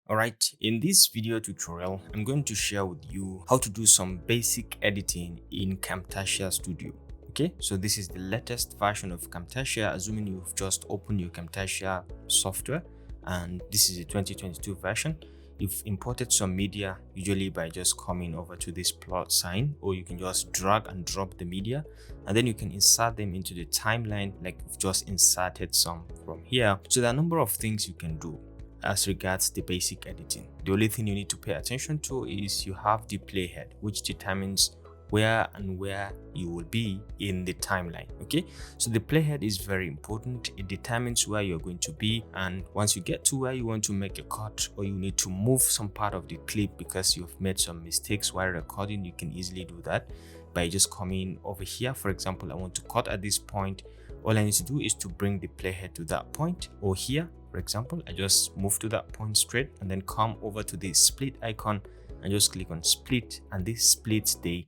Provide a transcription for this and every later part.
Alright, in this video tutorial, I'm going to share with you how to do some basic editing in Camtasia Studio. Okay, so this is the latest version of Camtasia, assuming you've just opened your Camtasia software, and this is the 2022 version. You've imported some media, usually by just coming over to this plot sign, or you can just drag and drop the media, and then you can insert them into the timeline like we've just inserted some from here. So there are a number of things you can do as regards the basic editing. The only thing you need to pay attention to is you have the playhead, which determines where you will be in the timeline. Okay, so the playhead is very important. It determines where you're going to be, and once you get to where you want to make a cut, or you need to move some part of the clip because you've made some mistakes while recording, you can easily do that by just coming over here. For example, I want to cut at this point. All I need to do is to bring the playhead to that point, or here, for example, I just move to that point straight and then come over to the split icon and just click on split, and this splits the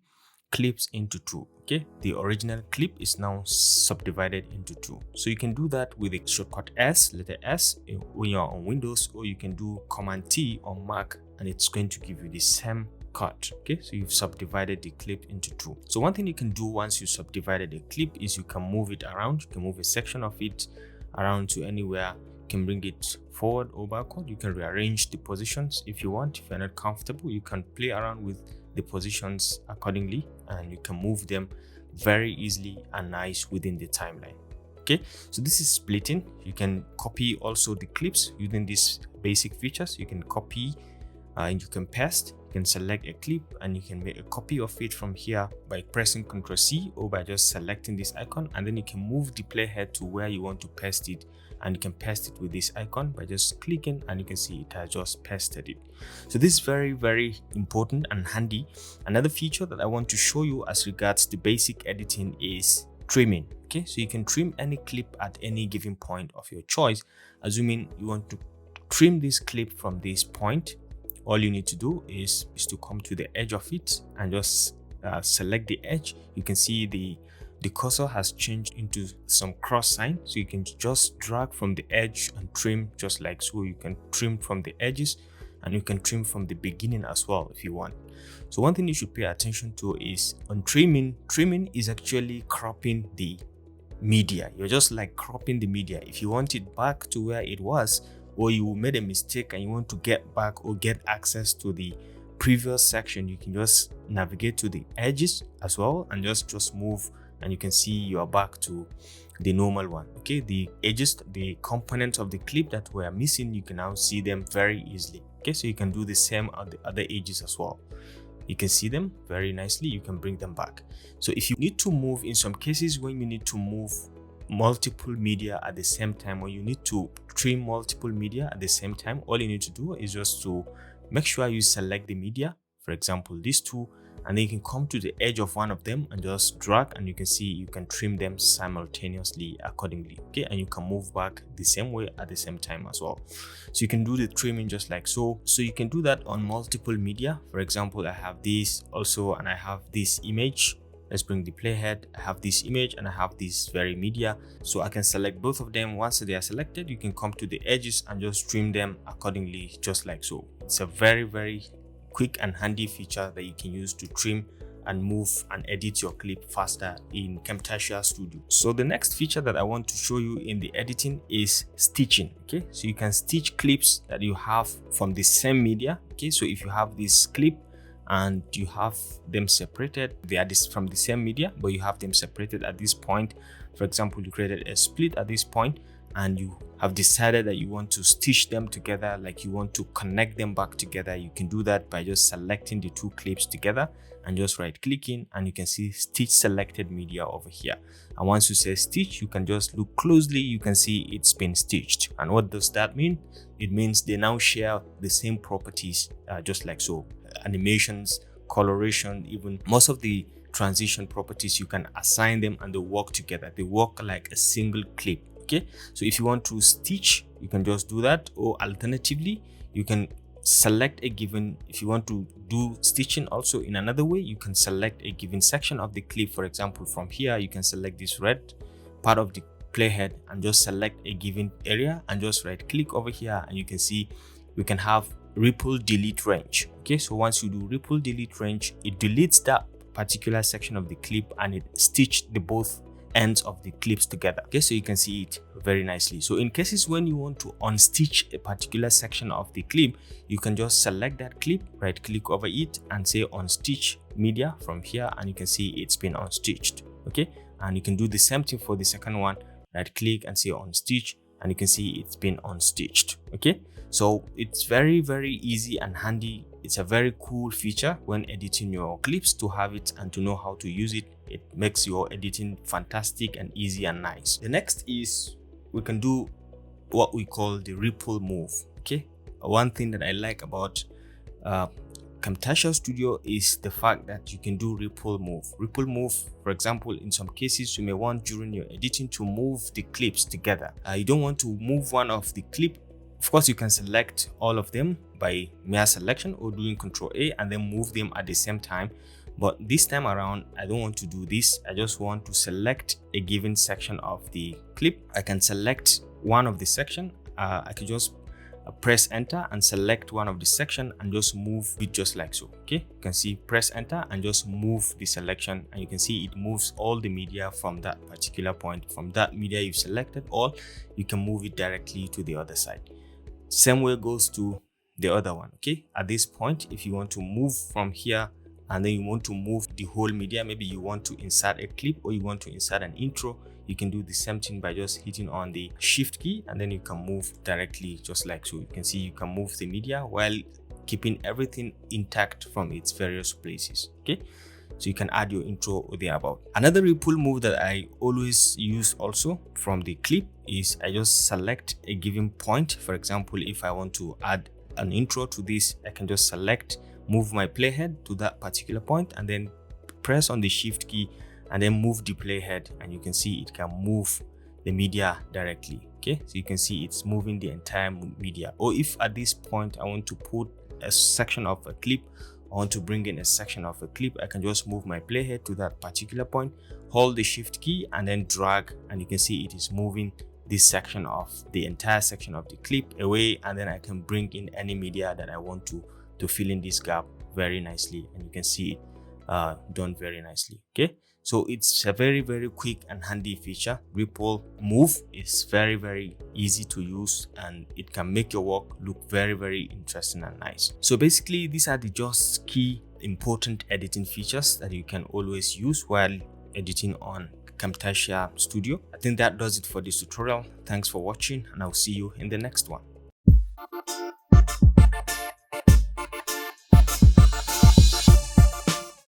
clips into two. Okay, the original clip is now subdivided into two. So you can do that with the shortcut S, letter S when you're on Windows, or you can do Command T on Mac and it's going to give you the same cut. Okay, so you've subdivided the clip into two. So one thing you can do once you subdivided the clip is you can move it around. You can move a section of it around to anywhere. You can bring it forward or backward. You can rearrange the positions if you want. If you're not comfortable, you can play around with the positions accordingly, and you can move them very easily and nice within the timeline. Okay, so this is splitting. You can copy also the clips using these basic features. You can copy and you can paste. You can select a clip and you can make a copy of it from here by pressing Ctrl C, or by just selecting this icon, and then you can move the playhead to where you want to paste it, and you can paste it with this icon by just clicking, and you can see it has just pasted it. So this is very important and handy. Another feature that I want to show you as regards the basic editing is trimming. Okay, so you can trim any clip at any given point of your choice. Assuming you want to trim this clip from this point, all you need to do is to come to the edge of it and just select the edge. You can see the cursor has changed into some cross sign, so you can just drag from the edge and trim just like so. You can trim from the edges, and you can trim from the beginning as well if you want. So one thing you should pay attention to is on trimming. Trimming is actually cropping the media. You're just like cropping the media. If you want it back to where it was, or you made a mistake and you want to get back or get access to the previous section, you can just navigate to the edges as well and just move, and you can see you are back to the normal one. Okay, the edges, the components of the clip that were missing, you can now see them very easily. Okay, so you can do the same on the other edges as well. You can see them very nicely. You can bring them back. So if you need to move, in some cases when you need to move multiple media at the same time, or you need to trim multiple media at the same time, all you need to do is just to make sure you select the media, for example these two, and then you can come to the edge of one of them and just drag, and you can see you can trim them simultaneously accordingly. Okay, and you can move back the same way at the same time as well. So you can do the trimming just like so. So you can do that on multiple media. For example, I have this also, and I have this image. Let's bring the playhead. I have this image and I have this very media, so I can select both of them. Once they are selected, you can come to the edges and just trim them accordingly just like so. It's a very quick and handy feature that you can use to trim and move and edit your clip faster in Camtasia Studio. So the next feature that I want to show you in the editing is stitching. Okay, so you can stitch clips that you have from the same media. Okay, so if you have this clip and you have them separated, they are from the same media, but you have them separated at this point. For example, you created a split at this point and you have decided that you want to stitch them together, like you want to connect them back together. You can do that by just selecting the two clips together and just right clicking, and you can see stitch selected media over here. And once you say stitch, you can just look closely, you can see it's been stitched. And what does that mean? It means they now share the same properties just like so. Animations, coloration, even most of the transition properties, you can assign them and they work together. They work like a single clip. Okay, so if you want to stitch, you can just do that, or alternatively you can select a given, if you want to do stitching also in another way, you can select a given section of the clip. For example, from here you can select this red part of the playhead and just select a given area and just right click over here, and you can see we can have ripple delete range. Okay, so once you do ripple delete range, it deletes that particular section of the clip and it stitched the both ends of the clips together. Okay, so you can see it very nicely. So in cases when you want to unstitch a particular section of the clip, you can just select that clip, right click over it and say unstitch media from here, and you can see it's been unstitched. Okay, and you can do the same thing for the second one, right click and say unstitch, and you can see it's been unstitched. Okay, so it's very easy and handy. It's a very cool feature when editing your clips to have it and to know how to use it. It makes your editing fantastic and easy and nice. The next is we can do what we call the ripple move. Okay, one thing that I like about Camtasia Studio is the fact that you can do ripple move. Ripple move, for example, in some cases you may want during your editing to move the clips together. You don't want to move one of the clip. Of course, you can select all of them by mere selection or doing Ctrl A and then move them at the same time. But this time around, I don't want to do this. I just want to select a given section of the clip. I can select one of the section. I can just press enter and select one of the section and just move it just like so. Okay, you can see press enter and just move the selection, and you can see it moves all the media from that particular point. From that media you've selected all, you can move it directly to the other side. Same way goes to the other one. Okay, at this point, if you want to move from here and then you want to move the whole media, maybe you want to insert a clip or you want to insert an intro, you can do the same thing by just hitting on the shift key and then you can move directly just like so. You can see you can move the media while keeping everything intact from its various places. Okay, so you can add your intro or the above. Another ripple move that I always use also from the clip is I just select a given point. For example, if I want to add an intro to this, I can just select, move my playhead to that particular point and then press on the shift key and then move the playhead, and you can see it can move the media directly. Okay, so you can see it's moving the entire media. Or if at this point I want to put a section of a clip, I want to bring in a section of a clip, I can just move my playhead to that particular point, hold the shift key and then drag, and you can see it is moving this section of the entire section of the clip away, and then I can bring in any media that I want to fill in this gap very nicely, and you can see it done very nicely. Okay, so it's a very quick and handy feature. Ripple move is very easy to use and it can make your work look very interesting and nice. So basically, these are the just key important editing features that you can always use while editing on Camtasia Studio. I think that does it for this tutorial. Thanks for watching and I'll see you in the next one.